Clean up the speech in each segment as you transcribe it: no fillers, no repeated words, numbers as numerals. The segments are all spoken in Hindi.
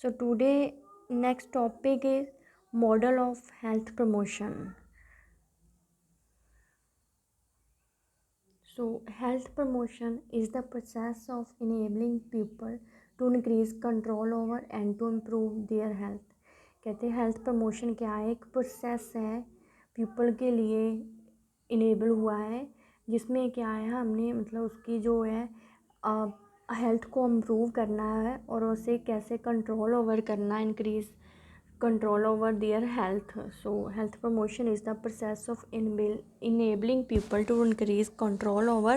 So today next topic is model of health promotion. So health promotion is the process of enabling people to increase control over and to improve their health. कहते हैं हेल्थ प्रमोशन क्या है, एक प्रोसेस है पीपल के लिए इनेबल हुआ है जिसमें क्या है हमने मतलब उसकी जो है हेल्थ को इम्प्रूव करना है और उसे कैसे कंट्रोल ओवर करना है, increase control over their health. So health promotion is the process of enabling people to increase control over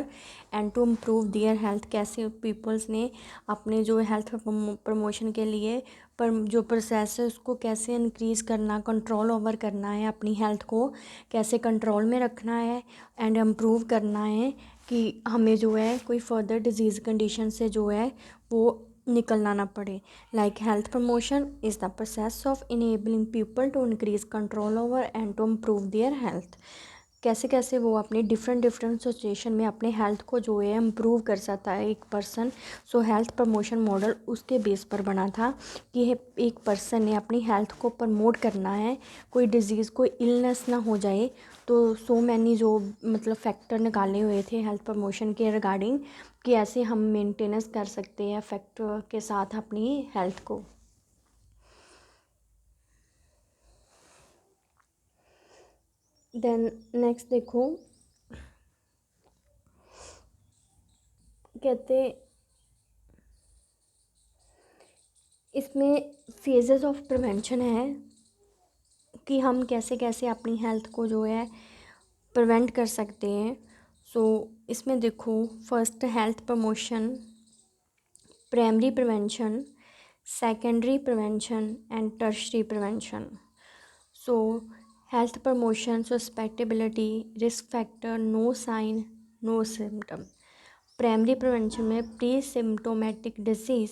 and to improve their health. कैसे peoples ने अपने जो हेल्थ प्रमोशन के लिए पर जो प्रोसेस है उसको कैसे इंक्रीज करना, कंट्रोल ओवर करना है, अपनी हेल्थ को कैसे कंट्रोल में रखना है एंड इम्प्रूव करना है कि हमें जो है कोई फर्दर डिजीज़ कंडीशन से जो है वो निकलना ना पड़े. Like health promotion is the process of enabling people to increase control over and to improve their health. कैसे कैसे वो अपने डिफरेंट सिचुएशन में अपने हेल्थ को जो है इम्प्रूव कर सकता है एक पर्सन. सो हेल्थ प्रमोशन मॉडल उसके बेस पर बना था कि एक पर्सन ने अपनी हेल्थ को प्रमोट करना है, कोई डिज़ीज़ कोई इलनेस ना हो जाए. तो सो मैंने जो मतलब फैक्टर निकाले हुए थे हेल्थ प्रमोशन के रिगार्डिंग कि ऐसे हम मेंटेनेंस कर सकते हैं फैक्टर के साथ अपनी हेल्थ को. देन नेक्स्ट देखो, कहते इसमें फेजेस ऑफ प्रिवेंशन है कि हम कैसे कैसे अपनी हेल्थ को जो है प्रिवेंट कर सकते हैं. सो इसमें देखो, first health promotion, primary prevention, secondary prevention and tertiary prevention. So health promotion, susceptibility, risk factor, no sign no symptom. Primary prevention में pre symptomatic disease,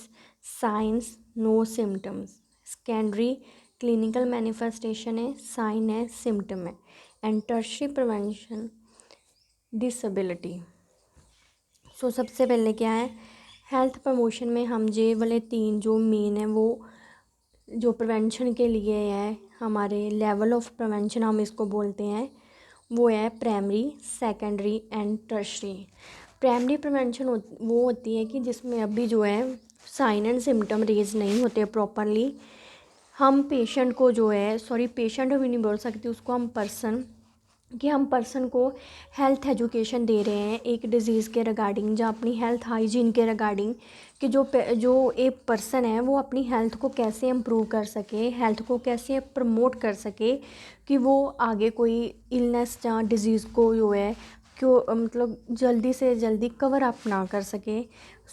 signs no symptoms. Secondary clinical manifestation है, साइन है, सिम्टम है. And tertiary prevention disability. So सबसे पहले क्या है हेल्थ प्रमोशन में हम जे वाले 3 जो मेन है वो जो प्रिवेंशन के लिए है, हमारे लेवल ऑफ प्रिवेंशन हम इसको बोलते हैं, वो है primary, secondary and tertiary. Primary prevention वो होती है कि जिसमें अभी जो है साइन एंड सिम्टम रेज नहीं होते प्रॉपरली. हम पेशेंट को जो है पेशेंट भी नहीं बोल सकते उसको, हम पर्सन को हेल्थ एजुकेशन दे रहे हैं एक डिज़ीज़ के रिगार्डिंग या अपनी हेल्थ हाइजीन के रिगार्डिंग कि जो एक पर्सन है वो अपनी हेल्थ को कैसे इम्प्रूव कर सके, हेल्थ को कैसे प्रमोट कर सके कि वो आगे कोई इलनेस या डिज़ीज़ को जो है क्यों मतलब जल्दी से जल्दी कवर अप ना कर सके.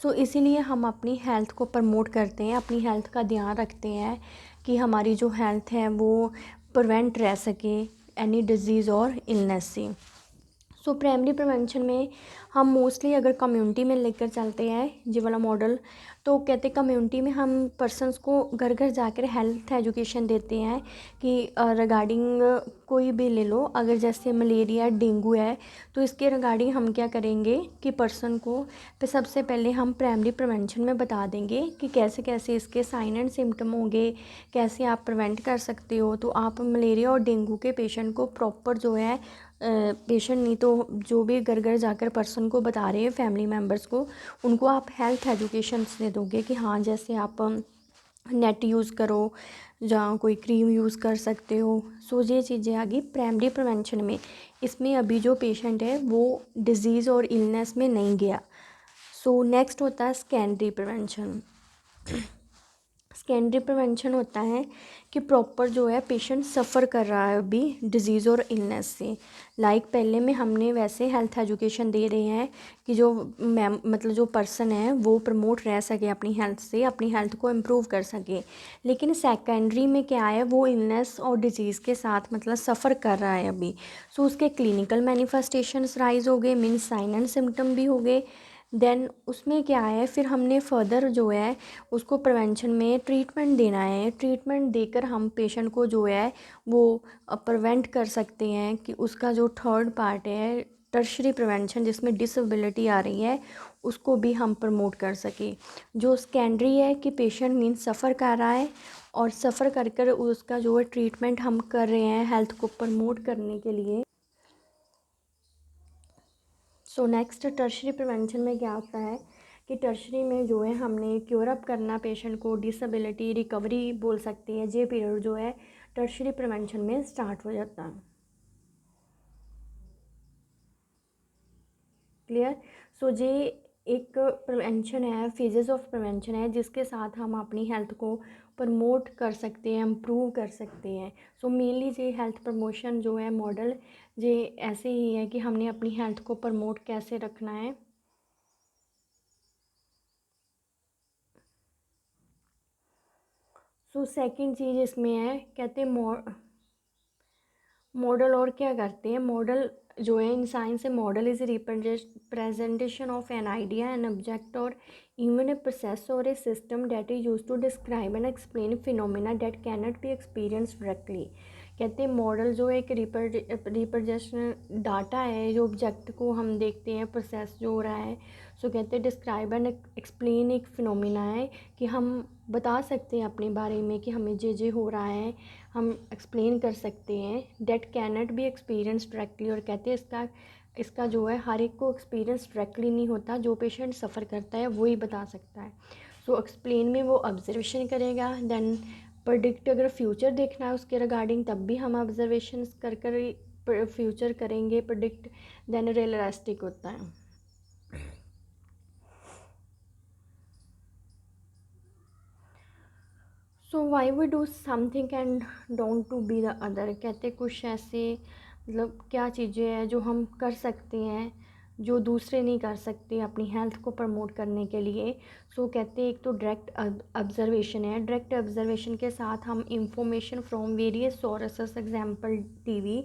सो इसीलिए हम अपनी हेल्थ को प्रमोट करते हैं, अपनी हेल्थ का ध्यान रखते हैं कि हमारी जो हेल्थ है वो प्रिवेंट रह सके एनी डिज़ीज़ और इलनेस से. सो प्राइमरी प्रिवेंशन में हम मोस्टली अगर कम्युनिटी में लेकर चलते हैं ये वाला मॉडल, तो कहते कम्युनिटी में हम पर्सनस को घर घर जाकर हेल्थ एजुकेशन देते हैं कि रिगार्डिंग कोई भी ले लो, अगर जैसे मलेरिया डेंगू है तो इसके रिगार्डिंग हम क्या करेंगे कि पर्सन को सबसे पहले हम प्राइमरी प्रिवेंशन में बता देंगे कि कैसे कैसे इसके साइन एंड सिम्टम होंगे, कैसे आप प्रिवेंट कर सकते हो. तो आप मलेरिया और डेंगू के पेशेंट को प्रॉपर जो है पेशेंट नहीं तो जो भी घर घर जाकर पर्सन को बता रहे हैं फैमिली मेम्बर्स को, उनको आप हेल्थ एजुकेशन दे दोगे कि हाँ जैसे आप नेट यूज़ करो या कोई क्रीम यूज़ कर सकते हो. सो ये चीज़ें आ गई प्राइमरी प्रिवेंशन में. इसमें अभी जो पेशेंट है वो डिज़ीज़ और इलनेस में नहीं गया. सो नेक्स्ट होता है सेकेंडरी प्रिवेंशन. सेकेंडरी प्रिवेंशन होता है कि प्रॉपर जो है पेशेंट सफ़र कर रहा है अभी डिज़ीज़ और इलनेस से. लाइक पहले में हमने वैसे हेल्थ एजुकेशन दे रहे हैं कि जो मतलब जो पर्सन है वो प्रमोट रह सके अपनी हेल्थ से, अपनी हेल्थ को इम्प्रूव कर सके. लेकिन सेकेंडरी में क्या है वो इलनेस और डिजीज़ के साथ मतलब सफ़र कर रहा है अभी. सो उसके क्लिनिकल मैनिफेस्टेशंस राइज हो गए, मीन्स साइन एंड सिम्टम भी हो गए. देन उसमें क्या है फिर हमने फर्दर जो है उसको प्रिवेंशन में ट्रीटमेंट देना है. ट्रीटमेंट देकर हम पेशेंट को जो है वो प्रिवेंट कर सकते हैं कि उसका जो थर्ड पार्ट है टर्शरी प्रिवेंशन जिसमें डिसेबिलिटी आ रही है उसको भी हम प्रमोट कर सकें। जो सेकेंडरी है कि पेशेंट मीन्स सफ़र कर रहा है और सफ़र कर कर उसका जो है ट्रीटमेंट हम कर रहे हैं हेल्थ को प्रमोट करने के लिए। सो नेक्स्ट टर्शरी प्रिवेंशन में क्या होता है कि टर्शरी में जो है हमने क्योर अप करना पेशेंट को, डिसेबिलिटी रिकवरी बोल सकती है, ये पीरियड जो है टर्शरी प्रिवेंशन में स्टार्ट हो जाता है। क्लियर। सो ये एक प्रिवेंशन है, फेजेस ऑफ प्रिवेंशन है जिसके साथ हम अपनी हेल्थ को प्रमोट कर सकते हैं, इम्प्रूव कर सकते हैं। सो मेनली ये हेल्थ प्रमोशन जो है मॉडल ये ऐसे ही है कि हमने अपनी हेल्थ को प्रमोट कैसे रखना है। सो सेकंड चीज़ इसमें है, कहते हैं मॉडल और क्या करते हैं। मॉडल जो है इन साइंस से model is representation of an idea an object और इवन ए प्रोसेस और a system that is use to describe and explain phenomena that can not be experience directly. कहते हैं मॉडल जो एक रिप्रेजेंटेशन डाटा है जो ऑब्जेक्ट को हम देखते हैं, प्रोसेस जो हो रहा है। सो कहते हैं डिस्क्राइब एंड एक्सप्लेन एक फिनोमिना है कि हम बता सकते हैं अपने बारे में कि हमें जे हो रहा है, हम एक्सप्लेन कर सकते हैं। Date can not be experience directly, और कहते हैं इसका जो है हर एक को एक्सपीरियंस डायरेक्टली नहीं होता, जो पेशेंट सफ़र करता है वही बता सकता है। सो एक्सप्लेन में वो ऑब्जर्वेशन करेगा, देन प्रेडिक्ट अगर फ्यूचर देखना है उसके रिगार्डिंग तब भी हम ऑब्जर्वेशन कर फ्यूचर करेंगे प्रेडिक्ट, देन रियलिस्टिक होता है। So why we do something and don't to be the other. कहते कुछ ऐसे मतलब क्या चीज़ें हैं जो हम कर सकते हैं जो दूसरे नहीं कर सकते अपनी हेल्थ को प्रमोट करने के लिए। सो कहते हैं एक तो डायरेक्ट ऑब्जर्वेशन है, डायरेक्ट ऑब्जर्वेशन के साथ हम information from various sources example TV.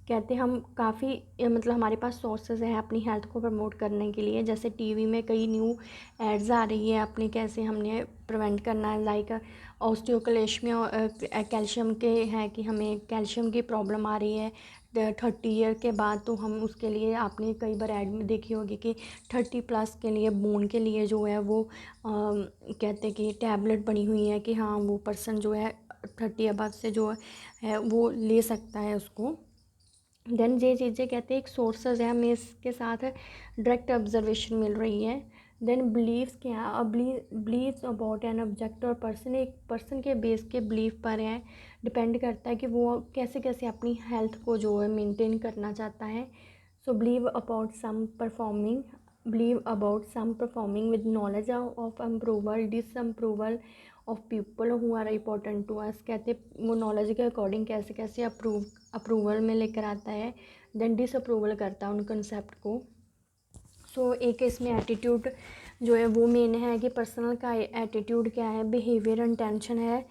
कहते हम काफ़ी मतलब हमारे पास सोर्सेज हैं अपनी हेल्थ को प्रमोट करने के लिए, जैसे टीवी में कई न्यू एड्स आ रही है अपने कैसे हमने प्रिवेंट करना है, लाइक ऑस्टियोक्लेशमिया कैल्शियम के हैं कि हमें कैल्शियम की प्रॉब्लम आ रही है 30 ईयर के बाद, तो हम उसके लिए आपने कई बार ऐड में देखी होगी कि 30+ के लिए बोन के लिए जो है वो कहते हैं कि टैबलेट बनी हुई है कि हाँ वो पर्सन जो है 30 अबाद से जो है वो ले सकता है उसको। देन ये चीज़ें कहते हैं एक सोर्सेज है, हमें इसके साथ डायरेक्ट ऑब्जर्वेशन मिल रही है। देन बिलीव्स क्या है, बिलीव्स अबाउट एन ऑब्जेक्ट और पर्सन, एक पर्सन के बेस के बिलीव पर है, डिपेंड करता है कि वो कैसे कैसे अपनी हेल्थ को जो है मेंटेन करना चाहता है। So believe about some performing with knowledge of approval disapproval of people who are important to us. कहते वो नॉलेज के अकॉर्डिंग कैसे कैसे अप्रूवल में लेकर आता है, देन डिसअप्रूवल करता है उन कंसेप्ट को। सो एक इसमें एटीट्यूड जो है वो मेन है कि पर्सनल का एटीट्यूड क्या है, बिहेवियर इंटेंशन है,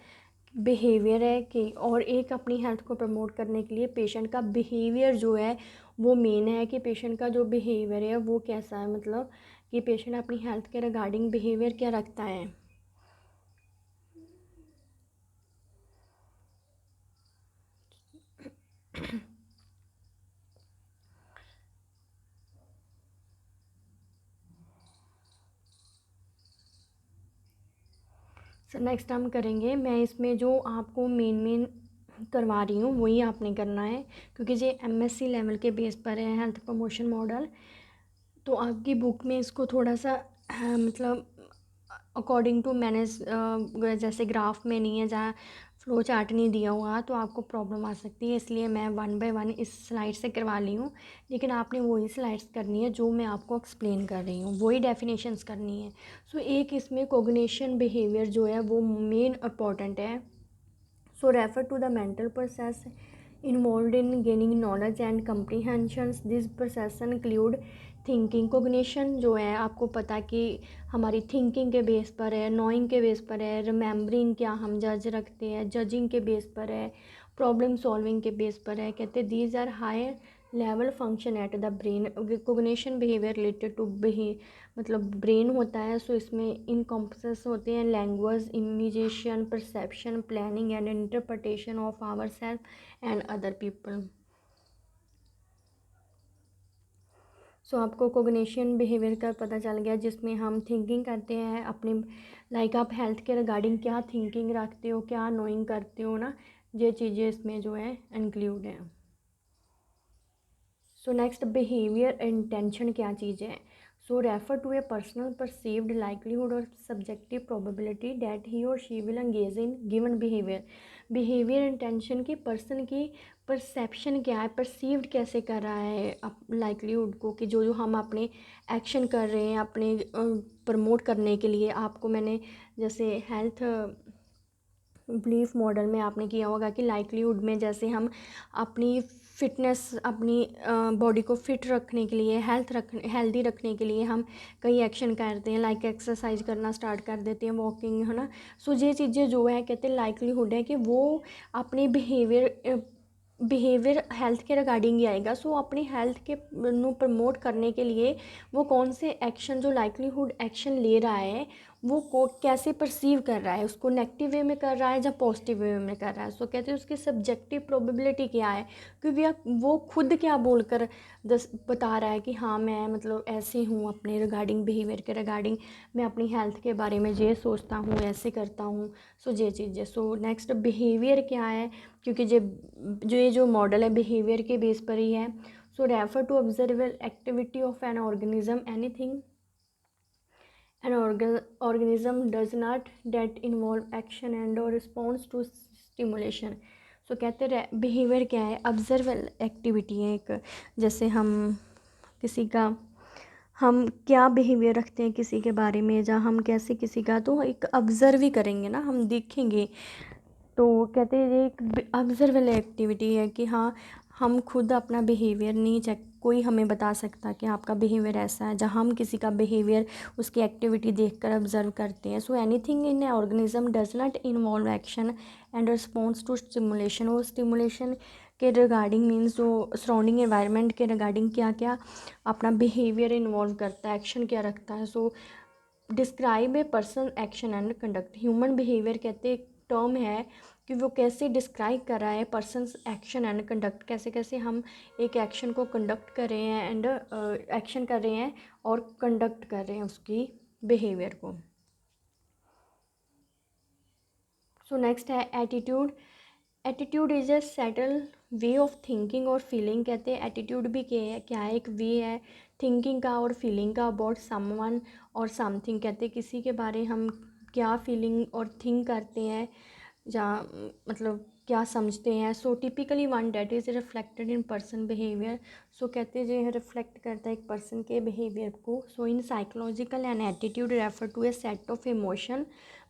बिहेवियर है कि, और एक अपनी हेल्थ को प्रमोट करने के लिए पेशेंट का बिहेवियर जो है वो मेन है कि पेशेंट का जो बिहेवियर है वो कैसा है, मतलब कि पेशेंट अपनी हेल्थ के रिगार्डिंग बिहेवियर क्या रखता है। सो नेक्स्ट हम करेंगे, मैं इसमें जो आपको मेन करवा रही हूँ वही आपने करना है क्योंकि ये MSc लेवल के बेस पर है हेल्थ प्रमोशन मॉडल। तो आपकी बुक में इसको थोड़ा सा मतलब अकॉर्डिंग टू मैंने जैसे ग्राफ में नहीं है, जहाँ फ्लो चार्ट नहीं दिया हुआ तो आपको प्रॉब्लम आ सकती है, इसलिए मैं 1 बाय 1 इस स्लाइड से करवा ली हूँ। लेकिन आपने वही स्लाइड्स करनी है जो मैं आपको एक्सप्लेन कर रही हूँ, वही डेफिनेशंस करनी है। सो एक इसमें कोग्निशन बिहेवियर जो है वो मेन इम्पॉर्टेंट है। So refer to the mental process involved in gaining knowledge and comprehensions. This process include thinking cognition जो है आपको पता कि हमारी थिंकिंग के बेस पर है, नोइंग के बेस पर है, रिमेंबरिंग क्या हम जज रखते हैं, जजिंग के बेस पर है, प्रॉब्लम सॉल्विंग के बेस पर है। कहते हैं these are higher level function at the brain. Cognition behaviour related to मतलब ब्रेन होता है, सो इसमें इनकम्पसेस होते हैं language, imagination, perception, planning and interpretation of our self and other people. So आपको कोग्निशन बिहेवियर का पता चल गया, जिसमें हम थिंकिंग करते हैं अपने, लाइक आप हेल्थ के रिगार्डिंग क्या थिंकिंग रखते हो, क्या नोइंग करते हो ना, ये चीज़ें इसमें जो है इंक्लूड हैं। सो नेक्स्ट बिहेवियर इंटेंशन क्या चीज़ है। So refer to a personal perceived likelihood और सब्जेक्टिव प्रोबेबिलिटी दैट ही और she will engage in given behaviour. Behaviour intention की पर्सन की परसेप्शन क्या है, परसीव्ड कैसे कर रहा है लाइकलीहुड को, कि जो जो हम अपने एक्शन कर रहे हैं अपने प्रमोट करने के लिए। आपको मैंने जैसे हेल्थ बिलीफ मॉडल में आपने किया होगा कि लाइकलीहुड में जैसे हम अपनी फिटनेस, अपनी बॉडी को फिट रखने के लिए, हेल्दी रखने के लिए हम कई एक्शन करते हैं, लाइक एक्सरसाइज करना स्टार्ट कर देते हैं, वॉकिंग, है ना। सो ये चीज़ें जो है कहते हैं लाइकलीहुड है कि वो अपने बिहेवियर हेल्थ के रिगार्डिंग ही आएगा। सो अपनी हेल्थ के नु प्रमोट करने के लिए वो कौन से एक्शन, जो लाइकलीहुड एक्शन ले रहा है, वो को कैसे परसीव कर रहा है, उसको नेगेटिव वे में कर रहा है या पॉजिटिव वे में कर रहा है। सो कहते हैं उसकी सब्जेक्टिव प्रोबेबिलिटी क्या है, क्योंकि वो खुद क्या बोलकर बता रहा है कि हाँ मैं मतलब ऐसे हूँ अपने रिगार्डिंग, बिहेवियर के रिगार्डिंग, मैं अपनी हेल्थ के बारे में ये सोचता हूँ, ऐसे करता हूँ। सो ये चीज़ें। सो नेक्स्ट बिहेवियर क्या है, क्योंकि ये जो मॉडल है बिहेवियर के बेस पर ही है। So refer to observable activity of an organism, anything an organism does not that involve action and or response to stimulation। सो कहते रहे बिहेवियर क्या है, ऑब्जर्वेबल एक्टिविटी है एक, जैसे हम किसी का, हम क्या बिहेवियर रखते हैं किसी के बारे में, या हम कैसे किसी का, तो एक ऑब्ज़र्व ही करेंगे ना, हम देखेंगे। तो कहते हैं ये एक ऑब्जर्वेबल एक्टिविटी है कि हाँ हम खुद अपना बिहेवियर नहीं चेक, कोई हमें बता सकता कि आपका बिहेवियर ऐसा है, जहाँ हम किसी का बिहेवियर उसकी एक्टिविटी देखकर ऑब्जर्व करते हैं। So anything in a organism does not involve action and response to stimulation. वो स्टिमुलेशन के रिगार्डिंग मीन्स जो सराउंडिंग एनवायरनमेंट के रिगार्डिंग क्या क्या अपना बिहेवियर इन्वॉल्व करता है, एक्शन क्या रखता है। So describe a person action and conduct. Human behaviour कहते एक टर्म है कि वो कैसे डिस्क्राइब कर रहा है पर्सनस एक्शन एंड कंडक्ट, कैसे कैसे हम एक एक्शन को कंडक्ट कर रहे हैं एंड एक्शन कर रहे हैं और कंडक्ट कर रहे हैं उसकी बिहेवियर को। सो नेक्स्ट है attitude. Attitude is a settle way of thinking और फीलिंग। कहते हैं एटीट्यूड भी क्या है, एक वे है थिंकिंग का और फीलिंग का अबाउट समवन और समथिंग। कहते हैं किसी के बारे हम क्या फीलिंग और थिंक करते हैं, या मतलब क्या समझते हैं। So typically one that is reflected in person behaviour. So कहते हैं जो रिफ्लेक्ट करता है एक पर्सन के बिहेवियर को। So in psychological and attitude refer to a set of emotion,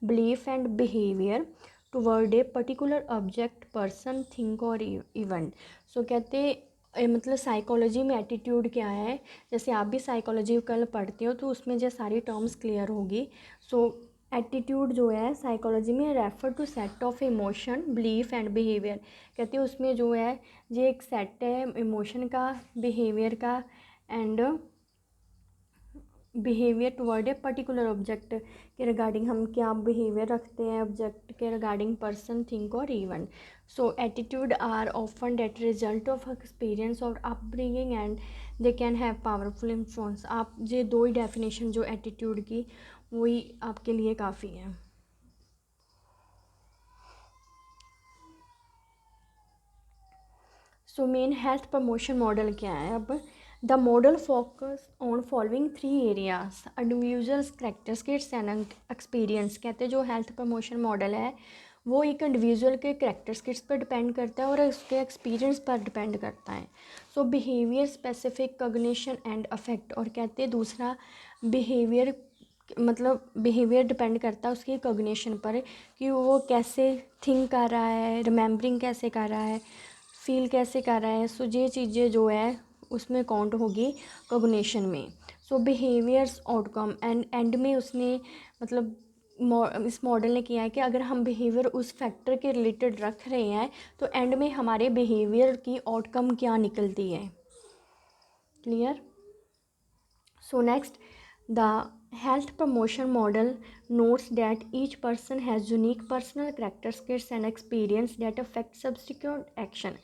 belief and behaviour toward a particular object, person, thing और इवेंट। सो कहते मतलब साइकोलॉजी में एटीट्यूड क्या है, जैसे आप भी साइकोलॉजिकल पढ़ते हो तो उसमें जो सारी टर्म्स क्लियर होगी। सो एटीट्यूड जो है साइकोलॉजी में refer to set of emotion, belief and behaviour. कहते हैं उसमें जो है ये एक सेट है इमोशन का, बिहेवियर का and behaviour toward a particular object के रिगार्डिंग हम क्या बिहेवियर रखते हैं ऑब्जेक्ट के रिगार्डिंग, पर्सन, थिंक और event. So attitude are often that result of experience और upbringing and they can have powerful influence. आप ये दो ही डेफिनेशन जो एटीट्यूड की वही आपके लिए काफ़ी है। So main health promotion model क्या है। अब the model focus on following 3 areas, individuals, characteristics and experience. कहते हैं जो हेल्थ प्रमोशन मॉडल है वो एक इंडिविजुअल के कैरेक्टरिस्टिक्स पर डिपेंड करता है और उसके एक्सपीरियंस पर डिपेंड करता है। So behaviour specific, cognition and affect. और कहते हैं दूसरा बिहेवियर, मतलब बिहेवियर डिपेंड करता है उसकी कॉग्निशन पर कि वो कैसे थिंक कर रहा है, रिमेंबरिंग कैसे कर रहा है, फील कैसे कर रहा है। सो ये चीज़ें जो है उसमें काउंट होगी कॉग्निशन में। सो बिहेवियर्स आउटकम एंड में उसने मतलब इस मॉडल ने किया है कि अगर हम बिहेवियर उस फैक्टर के रिलेटेड रख रहे हैं तो एंड में हमारे बिहेवियर की आउटकम क्या निकलती है। Clear. So next the health promotion model notes that each person has unique personal characteristics and experience that affect subsequent action।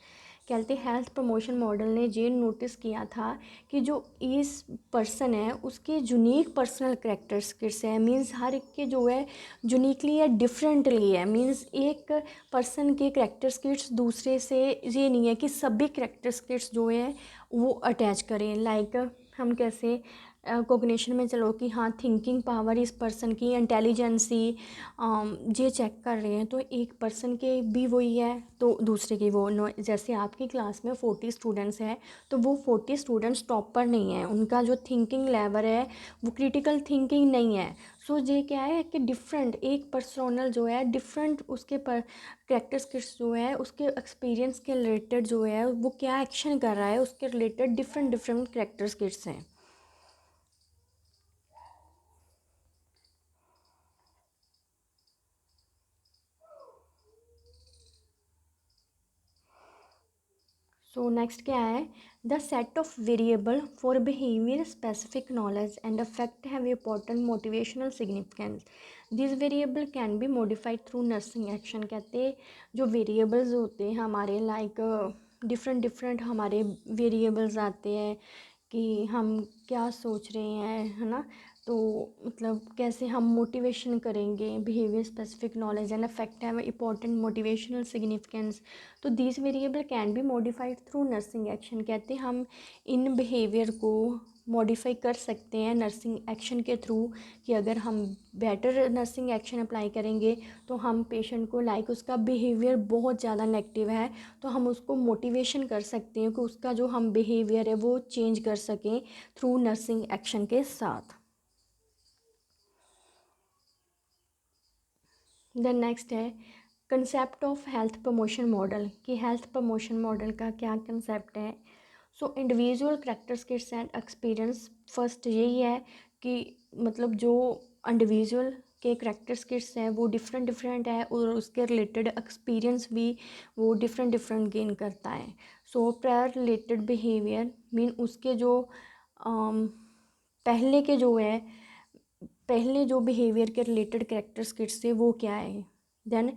कहते हेल्थ प्रमोशन मॉडल ने ये नोटिस किया था कि जो इस पर्सन है उसके यूनिक पर्सनल करैक्टरिस्टिक्स है, मींस हर एक के जो है यूनिकली है, डिफरेंटली है। मींस एक पर्सन के करैक्टरिस्टिक्स दूसरे से ये नहीं है कि सभी करैक्टरिस्टिक्स जो है वो अटैच करें। लाइक हम कैसे कोग्निशन में चलो कि हाँ थिंकिंग पावर इस पर्सन की, इंटेलिजेंसी ये चेक कर रहे हैं, तो एक पर्सन के भी वही है तो दूसरे की वो नो। जैसे आपकी क्लास में 40 स्टूडेंट्स हैं तो वो 40 स्टूडेंट्स टॉपर नहीं है, उनका जो थिंकिंग लेवल है वो क्रिटिकल थिंकिंग नहीं है। सो ये क्या है कि डिफरेंट एक पर्सनल जो है डिफरेंट उसके पर कैरेक्टरिस्टिक्स जो है उसके एक्सपीरियंस के रिलेटेड जो है वो क्या एक्शन कर रहा है उसके रिलेटेड डिफरेंट डिफरेंट कैरेक्टरिस्टिक्स हैं। सो नेक्स्ट क्या है, the set of variable for behaviour specific knowledge and affect have important motivational significance, this variable can be modified through nursing action. कहते जो वेरिएबल्स होते हैं हमारे लाइक डिफरेंट डिफरेंट हमारे वेरिएबल्स आते हैं कि हम क्या सोच रहे हैं, है ना। तो मतलब कैसे हम मोटिवेशन करेंगे, behaviour specific knowledge and affect have important motivational significance, तो this variable can be modified through nursing action. कहते हैं हम इन बिहेवियर को मॉडिफाई कर सकते हैं नर्सिंग एक्शन के थ्रू, कि अगर हम बेटर नर्सिंग एक्शन अप्लाई करेंगे तो हम पेशेंट को लाइक उसका बिहेवियर बहुत ज़्यादा नेगेटिव है तो हम उसको मोटिवेशन कर सकते हैं कि उसका जो हम बिहेवियर है वो चेंज कर सकें थ्रू नर्सिंग एक्शन के साथ। देन नेक्स्ट है concept of health promotion model, कि हेल्थ प्रमोशन मॉडल का क्या कंसेप्ट है। So individual characteristics and experience, first यही है कि मतलब जो इंडिविजुअल के करैक्टरिस्टिक्स हैं वो डिफरेंट डिफरेंट है और उसके रिलेटेड एक्सपीरियंस भी वो डिफरेंट डिफरेंट गेन करता है। सो प्रायर रिलेटेड बिहेवियर मीन उसके जो पहले के जो है पहले जो बिहेवियर के रिलेटेड कैरेक्टरिस्टिक्स थे वो क्या है। देन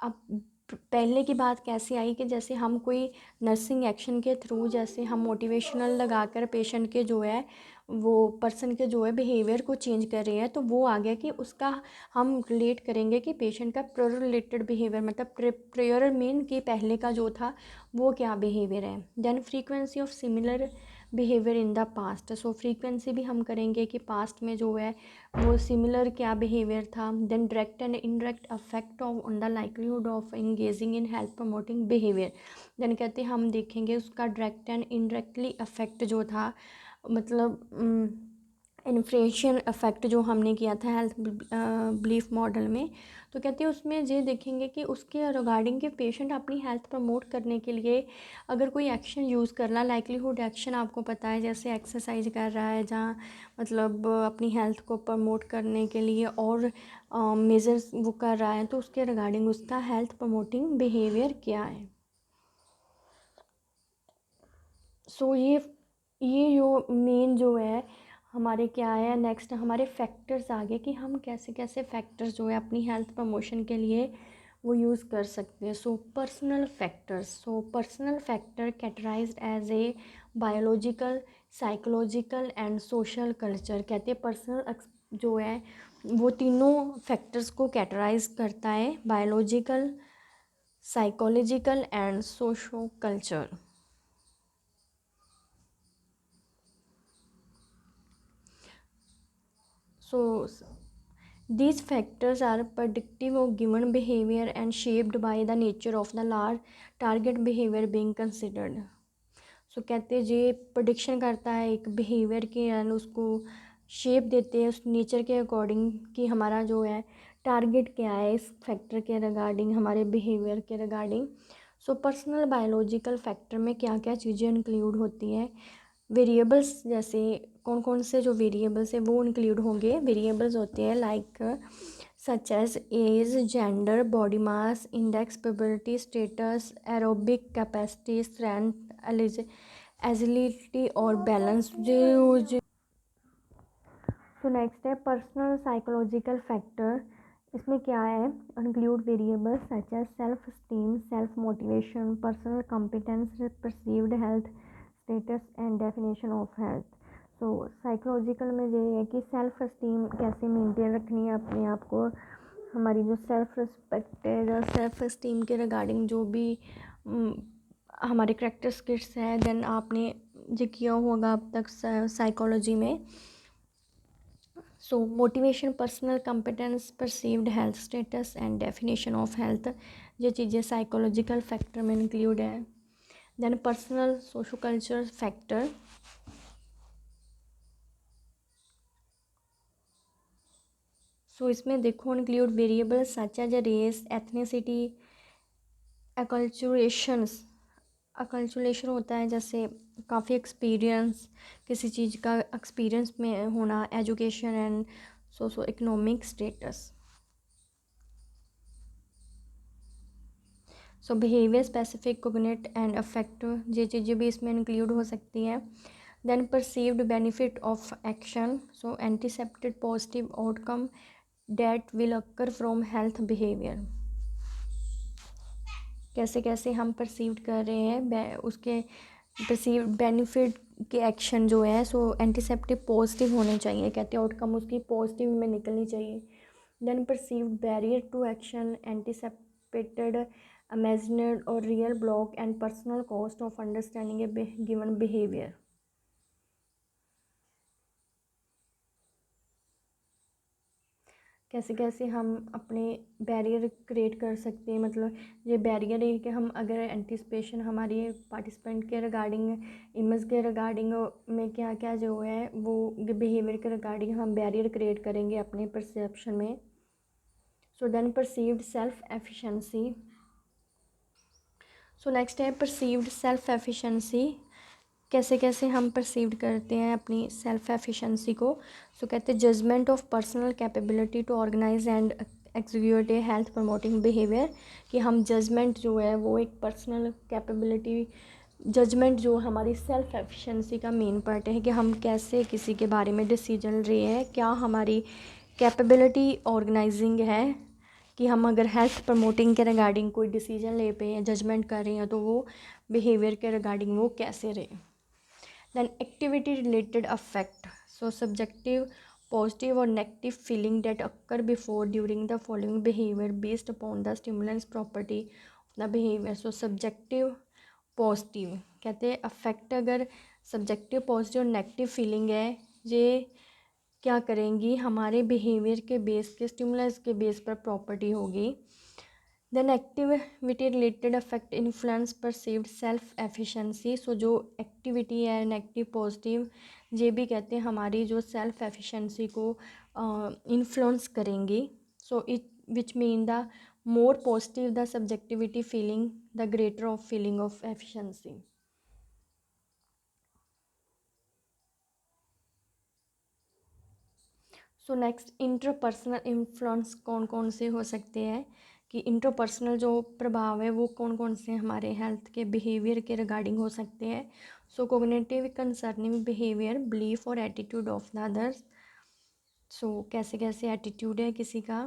अब पहले की बात कैसे आई कि जैसे हम कोई नर्सिंग एक्शन के थ्रू जैसे हम मोटिवेशनल लगाकर पेशेंट के जो है वो पर्सन के जो है बिहेवियर को चेंज कर रहे हैं, तो वो आ गया कि उसका हम रिलेट करेंगे कि पेशेंट का प्रेयर रिलेटेड बिहेवियर, मतलब प्रेयर मीन कि पहले का जो था वो क्या बिहेवियर है। Then frequency of similar behaviour in the past, so frequency भी हम करेंगे कि पास्ट में जो है वो सिमिलर क्या बिहेवियर था। Then direct and indirect affect of on the likelihood of engaging in health promoting behaviour. Then कहते हैं हम देखेंगे उसका डायरेक्ट एंड इनडायरेक्टली अफेक्ट जो था, मतलब इन्फ्लुएंशियल इफेक्ट जो हमने किया था हेल्थ बिलीफ मॉडल में। तो कहते हैं उसमें ये देखेंगे कि उसके रिगार्डिंग के पेशेंट अपनी हेल्थ प्रमोट करने के लिए अगर कोई एक्शन यूज़ करना, लाइकलीहुड एक्शन आपको पता है जैसे एक्सरसाइज कर रहा है जहाँ मतलब अपनी हेल्थ को प्रमोट करने के लिए और मेजर्स वो कर रहा है, तो उसके रिगार्डिंग उसका हेल्थ प्रमोटिंग बिहेवियर क्या है। सो ये जो मेन जो है हमारे क्या है, नेक्स्ट हमारे फैक्टर्स आ गए कि हम कैसे कैसे फैक्टर्स जो है अपनी हेल्थ प्रमोशन के लिए वो यूज़ कर सकते हैं। So personal factors, so personal factor categorised as a biological, psychological and social culture. कहते हैं पर्सनल जो है वो तीनों फैक्टर्स को कैटेगराइज करता है, biological, psychological and socio culture. So these factors are predictive of given behavior and shaped by the nature of the large target behavior being considered. सो कहते हैं ये प्रोडिक्शन करता है एक बिहेवियर के एंड उसको शेप देते हैं उस नेचर के अकॉर्डिंग कि हमारा जो है टारगेट क्या है इस फैक्टर के रिगार्डिंग, हमारे बिहेवियर के regarding. So personal biological factor में क्या क्या चीज़ें इंक्लूड होती हैं, वेरिएबल्स जैसे कौन कौन से जो वेरिएबल्स है वो इंक्लूड होंगे। वेरिएबल्स होते हैं like such as age, gender, body mass index, probability, status, aerobic capacity, strength, agility और बैलेंस। जो सो नेक्स्ट है पर्सनल साइकोलॉजिकल फैक्टर इसमें क्या है, include variables such as self esteem, self motivation, personal competence, perceived health status and definition of health. So psychological में ये है कि सेल्फ स्टीम कैसे मेंटेन रखनी है अपने आप को, हमारी जो सेल्फ रिस्पेक्ट है या सेल्फ स्टीम के रिगार्डिंग जो भी हमारे करेक्टर स्किट्स है, देन आपने जो किया होगा अब तक साइकोलॉजी में। So motivation, personal competence, perceived health status and definition of health, ये चीज़ें साइकोलॉजिकल फैक्टर में इंक्लूड है। Then personal socio culture factor, so इसमें देखो include variables such as race, ethnicity, acculturations. Acculturation होता है जैसे काफ़ी एक्सपीरियंस, किसी चीज़ का एक्सपीरियंस में होना, education and socio economic status. So behaviour specific, cognitive and affective, ये चीज़ें भी इसमें इंक्लूड हो सकती हैं। Then perceived benefit of action, so anticipated positive outcome that will occur from health behaviour. कैसे कैसे हम परसीव्ड कर रहे हैं उसके परसीव बेनिफिट के एक्शन जो है, सो एंटीसेप्टिव पॉजिटिव होने चाहिए, कहते हैं आउटकम उसकी पॉजिटिव में निकलनी चाहिए। Then perceived barrier to action, anticipated imagined और real block and personal cost of understanding a given behaviour. कैसे कैसे हम अपने बैरियर क्रिएट कर सकते हैं, मतलब ये बैरियर है कि हम अगर एंटिसिपेशन हमारी पार्टिसिपेंट के रिगार्डिंग, इमेज के रिगार्डिंग में क्या क्या जो है वो बिहेवियर के रिगार्डिंग हम बैरियर क्रिएट करेंगे अपने परसेप्शन में। So then perceived self efficiency, so next है परसीव्ड सेल्फ एफिशिएंसी, कैसे कैसे हम परसीव्ड करते हैं अपनी सेल्फ एफिशिएंसी को। सो कहते हैं judgement of personal capability to organise and execute a health promoting behaviour, कि हम जजमेंट जो है वो एक पर्सनल कैपेबिलिटी, जजमेंट जो हमारी सेल्फ एफिशिएंसी का मेन पार्ट है कि हम कैसे किसी के बारे में डिसीजन ले रहे हैं, क्या हमारी कैपेबिलिटी ऑर्गेनाइजिंग है कि हम अगर हेल्थ प्रमोटिंग के रिगार्डिंग कोई डिसीजन ले पे हैं, जजमेंट कर रहे हैं, तो वो बिहेवियर के रिगार्डिंग वो कैसे रहे। Then activity related affect, so subjective positive or negative feeling that occur before during the following behavior based upon the stimulus property of the behavior। so subjective positive कहते हैं अफेक्ट, अगर सब्जेक्टिव पॉजिटिव और नेगेटिव फीलिंग है, ये क्या करेंगी हमारे बिहेवियर के बेस के स्टिमुलस के बेस पर प्रॉपर्टी होगी। Then activity related affect influence perceived self efficiency, so जो एक्टिविटी है नेगेटिव पॉजिटिव ये भी कहते हैं हमारी जो सेल्फ एफिशिएंसी को इन्फ्लुएंस करेंगी। So it which mean the more positive the subjectivity feeling, the greater of feeling of efficiency. So next interpersonal influence कौन कौन से हो सकते हैं, कि इंटरपर्सनल जो प्रभाव है वो कौन कौन से हमारे हेल्थ के बिहेवियर के रिगार्डिंग हो सकते हैं। सो कोग्निटिव कंसर्निंग बिहेवियर, बिलीफ और एटीट्यूड ऑफ द अदर्स, सो कैसे कैसे एटीट्यूड है किसी का,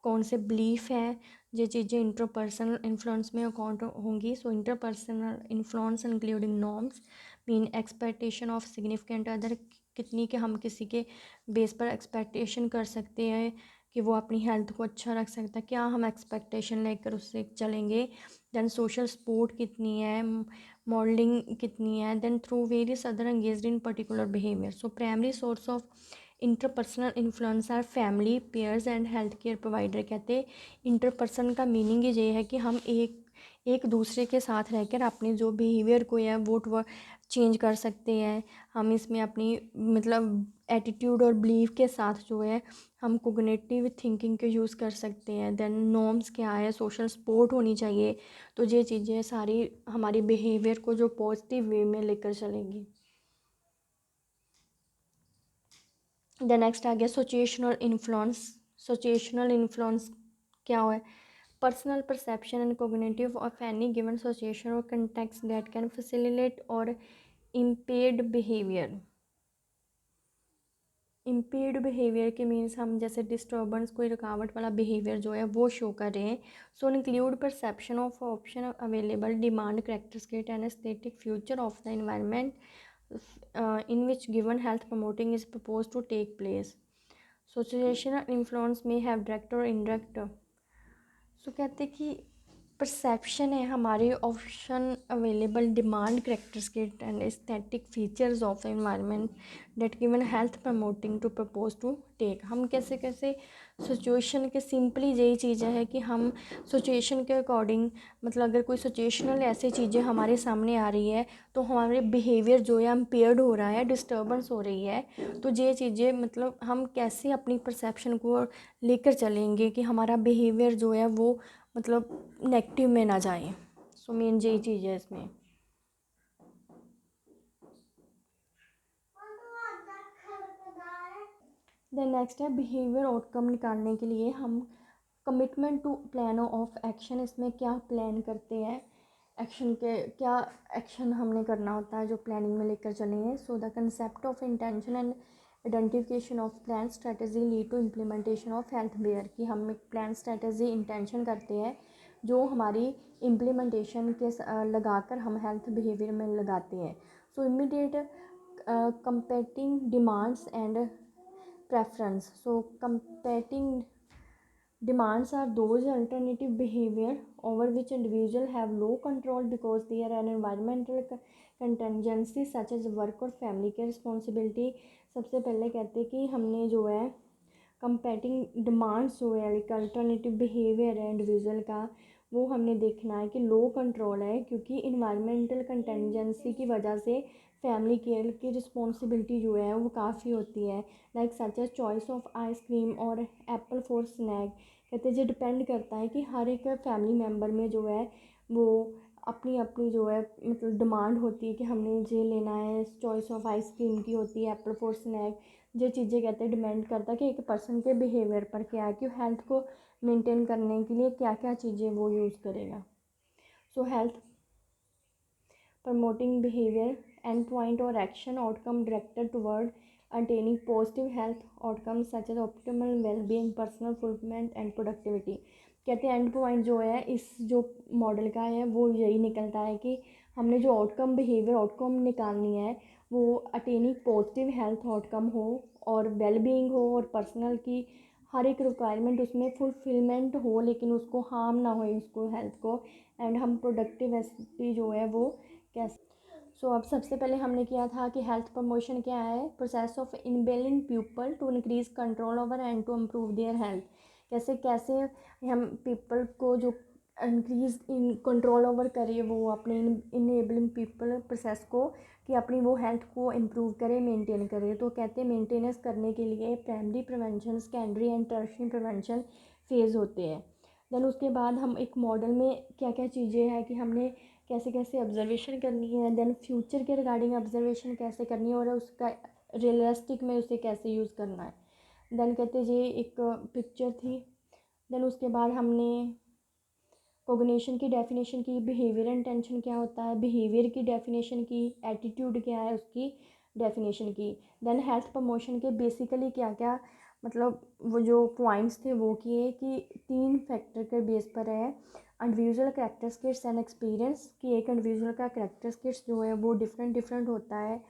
कौन से बिलीफ है, ये चीज़ें इंटरपर्सनल इन्फ्लुएंस में अकाउंट होंगी। So interpersonal influence including norms mean expectation of significant other, कितनी के हम किसी के बेस पर एक्सपेक्टेशन कर सकते हैं कि वो अपनी हेल्थ को अच्छा रख सकता है, क्या हम एक्सपेक्टेशन लेकर उससे चलेंगे। देन सोशल सपोर्ट कितनी है, मॉडलिंग कितनी है, then through various other engaged in particular behaviour. So primary source of interpersonal influence are family, peers and health care provider. कहते हैं इंटरपर्सन का मीनिंग ये है कि हम एक दूसरे के साथ रहकर अपने जो बिहेवियर को है वो चेंज कर सकते हैं। हम इसमें अपनी मतलब एटीट्यूड और बिलीफ के साथ जो है हम कोग्निटिव थिंकिंग के यूज़ कर सकते हैं। देन नॉर्म्स क्या है, सोशल सपोर्ट होनी चाहिए। तो ये चीज़ें सारी हमारी बिहेवियर को जो पॉजिटिव वे में लेकर चलेंगी। द नेक्स्ट आ गया सिचुएशनल इन्फ्लुएंस। सिचुएशनल इन्फ्लुएंस क्या है, personal perception and cognitive of any given situation और कंटेक्स्ट दैट कैन फैसिलिटेट और इम्पेड बिहेवियर। इम्पेयर्ड बिहेवियर के मीन्स हम जैसे डिस्टर्बेंस, कोई रुकावट वाला बिहेवियर जो है वो शो कर रहे हैं. So include perception of option available, demand, characteristic and aesthetic future of the environment in which given health promoting is proposed to take place. So situational influence may have direct or indirect. So कहते कि परसेप्शन है हमारे option available, demand, characteristic and aesthetic features of the environment that given health promoting to propose to take. हम कैसे कैसे सिचुएशन के, सिंपली यही चीज़ें है कि हम सिचुएशन के अकॉर्डिंग, मतलब अगर कोई सिचुएशनल ऐसी चीज़ें हमारे सामने आ रही है तो हमारे बिहेवियर जो है इम्पेयर्ड हो रहा है, डिस्टर्बेंस हो रही है, तो ये चीज़ें मतलब हम कैसे अपनी परसेप्शन को लेकर चलेंगे कि हमारा बिहेवियर जो है वो मतलब नेगेटिव में ना जाए. सो मेन यही चीज़ है इसमें. देन नेक्स्ट है बिहेवियर आउटकम निकालने के लिए हम commitment to plan of action. इसमें क्या प्लान करते हैं, एक्शन के क्या एक्शन हमने करना होता है जो प्लानिंग में लेकर चलेंगे. So the concept of intention and identification of plan strategy lead to implementation of health behaviour. कि हम एक प्लान स्ट्रेटजी इंटेंशन करते हैं जो हमारी इम्प्लीमेंटेशन के लगाकर हम हेल्थ बिहेवियर में लगाते हैं. So immediate competing demands and preference. So competing demands are those alternative behavior over which individual have low control because they are an environmental contingency such as work और family care responsibility. सबसे पहले कहते हैं कि हमने जो है कंपेटिंग डिमांड्स जो है एक अल्टरनेटिव बिहेवियर है इंडिविजुअल का, वो हमने देखना है कि लो कंट्रोल है क्योंकि इन्वायरमेंटल कंटेंजेंसी की वजह से फैमिली केयर की रिस्पॉन्सिबिलिटी जो है वो काफ़ी होती है. Like such as choice of ice cream और एप्पल फॉर स्नैक. कहते हैं जो डिपेंड करता है कि हर एक फैमिली मेम्बर में जो है वो अपनी अपनी जो है मतलब डिमांड होती है कि हमने ये लेना है. चॉइस ऑफ आइसक्रीम की होती है, एप्पल फॉर स्नैक. जो चीज़ें कहते हैं डिपेंड करता है कि एक पर्सन के बिहेवियर पर क्या है कि हेल्थ को मेंटेन करने के लिए क्या क्या चीज़ें वो यूज़ करेगा. So health promoting behaviour end point और action outcome directed toward attaining positive health outcome such as optimal wellbeing, personal fulfilment and productivity. कहते हैं एंड पॉइंट जो है इस जो मॉडल का है वो यही निकलता है कि हमने जो आउटकम बिहेवियर आउटकम निकालनी है वो अटेनिंग पॉजिटिव हेल्थ आउटकम हो और वेलबींग हो और पर्सनल की हर एक रिक्वायरमेंट उसमें फुलफिलमेंट हो लेकिन उसको हार्म ना हो उसको हेल्थ को. एंड हम प्रोडक्टिविटी जो है वो कैसे. सो अब सबसे पहले हमने किया था कि हेल्थ प्रमोशन क्या है, process of enabling people to increase control over and to improve their health. कैसे कैसे हम पीपल को जो इंक्रीज इन कंट्रोल ओवर करें वो अपने इनेबलिंग पीपल प्रोसेस को कि अपनी वो हेल्थ को इम्प्रूव करे, मेंटेन करे. तो कहते हैं मेंटेनेंस करने के लिए primary prevention, secondary and tertiary prevention phase होते हैं. देन उसके बाद हम एक मॉडल में क्या क्या चीज़ें हैं कि हमने कैसे कैसे ऑब्जर्वेशन करनी है. देन फ्यूचर के रिगार्डिंग ऑब्जर्वेशन कैसे करनी है और उसका रियलिस्टिक में उसे कैसे यूज़ करना है. देन कहते ये एक पिक्चर थी. देन उसके बाद हमने कोग्निशन की डेफिनेशन की, बिहेवियर इंटेंशन क्या होता है, बिहेवियर की डेफिनेशन की, एटीट्यूड क्या है उसकी डेफिनेशन की. देन हेल्थ प्रमोशन के बेसिकली क्या क्या मतलब वो जो पॉइंट्स थे वो किए कि 3 फैक्टर के बेस पर है. इंडिविजुअल कैरेक्टरिस्टिक्स एंड एक्सपीरियंस कि एक इंडिविजुअल का कैरेक्टरिस्टिक्स जो है वो डिफरेंट डिफरेंट होता है.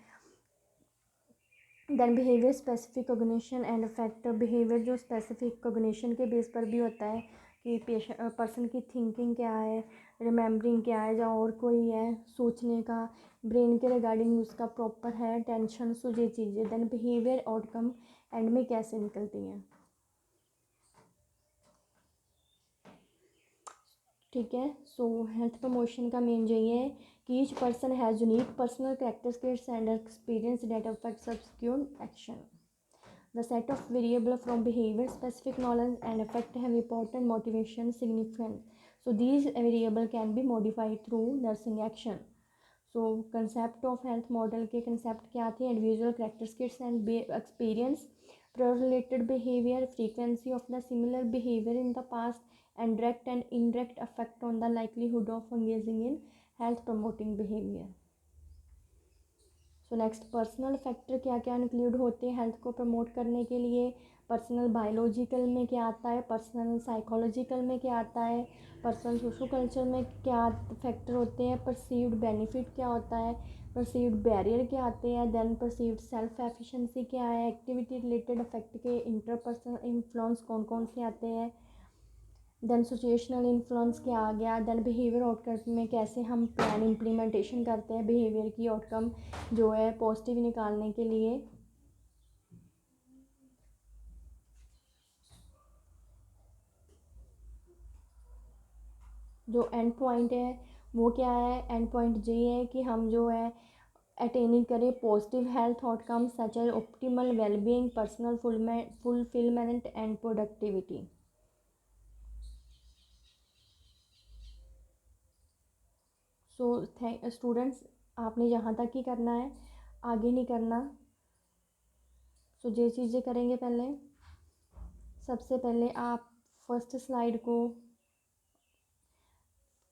Then behaviour specific cognition and effect. Behaviour जो स्पेसिफिक कोग्निशन के बेस पर भी होता है कि पर्सन की थिंकिंग क्या है, रिमेम्बरिंग क्या है, या और कोई है सोचने का, ब्रेन के रिगार्डिंग उसका प्रॉपर है टेंशन. सो ये चीज़ें देन बिहेवियर आउटकम एंड में कैसे निकलती हैं. ठीक है. सो हेल्थ प्रमोशन का मेन यही है कि each person has unique personal characteristics and experience that affect subsequent action. The set of variables from behavior, specific knowledge and effect have important motivation significance. So these variables can be modified through nursing action. So concept of health model के concept क्या थे, individual characteristics and experience, related behavior, frequency of the similar behavior in the past, and direct and indirect effect on the likelihood of engaging in health promoting behavior. So next personal factor क्या क्या इंक्लूड होते हैं हेल्थ को प्रमोट करने के लिए। पर्सनल बायोलॉजिकल में क्या आता है, पर्सनल साइकोलॉजिकल में क्या आता है, पर्सनल सोशो कल्चर में क्या फैक्टर होते हैं, परसीव्ड बेनिफिट क्या होता है, परसीव्ड बैरियर क्या आते हैं, देन परसीव्ड सेल्फ एफिशिएंसी क्या है, एक्टिविटी रिलेटेड इफेक्ट के इंटरपर्सनल इन्फ्लुएंस कौन कौन से आते हैं, देन सिचुएशनल इन्फ्लुएंस क्या आ गया, देन बिहेवियर आउटकम में कैसे हम प्लान इम्प्लीमेंटेशन करते हैं बिहेवियर की आउटकम जो है पॉजिटिव निकालने के लिए। जो एंड पॉइंट है वो क्या है, एंड पॉइंट ये है कि हम जो है अटेनिंग करें positive health outcome such as optimal wellbeing, personal fulfilment and productivity. So students आपने यहाँ तक ही करना है, आगे नहीं करना। सो ये चीज़ें करेंगे पहले। सबसे पहले आप फर्स्ट स्लाइड को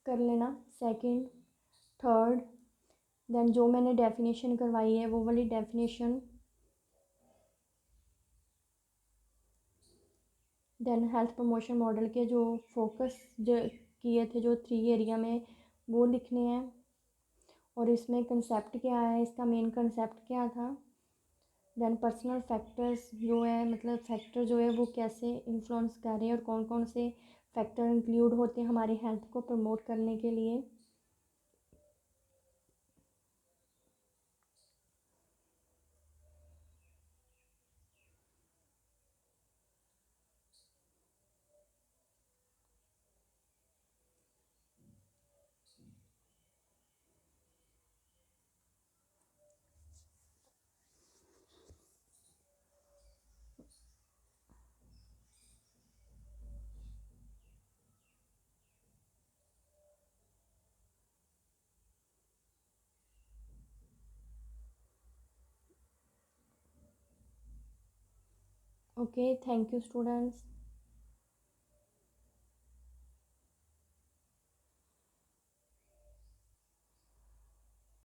कर लेना, सेकंड, थर्ड, देन जो मैंने डेफिनेशन करवाई है वो वाली definition, then health promotion model के जो फोकस जो किए थे जो 3 एरिया में वो लिखने हैं, और इसमें कंसेप्ट क्या है, इसका मेन कंसेप्ट क्या था, देन पर्सनल फैक्टर्स जो है मतलब फैक्टर जो है वो कैसे इन्फ्लुएंस कर रहे हैं और कौन कौन से फैक्टर इंक्लूड होते हैं हमारी हेल्थ को प्रमोट करने के लिए। Okay, thank you students.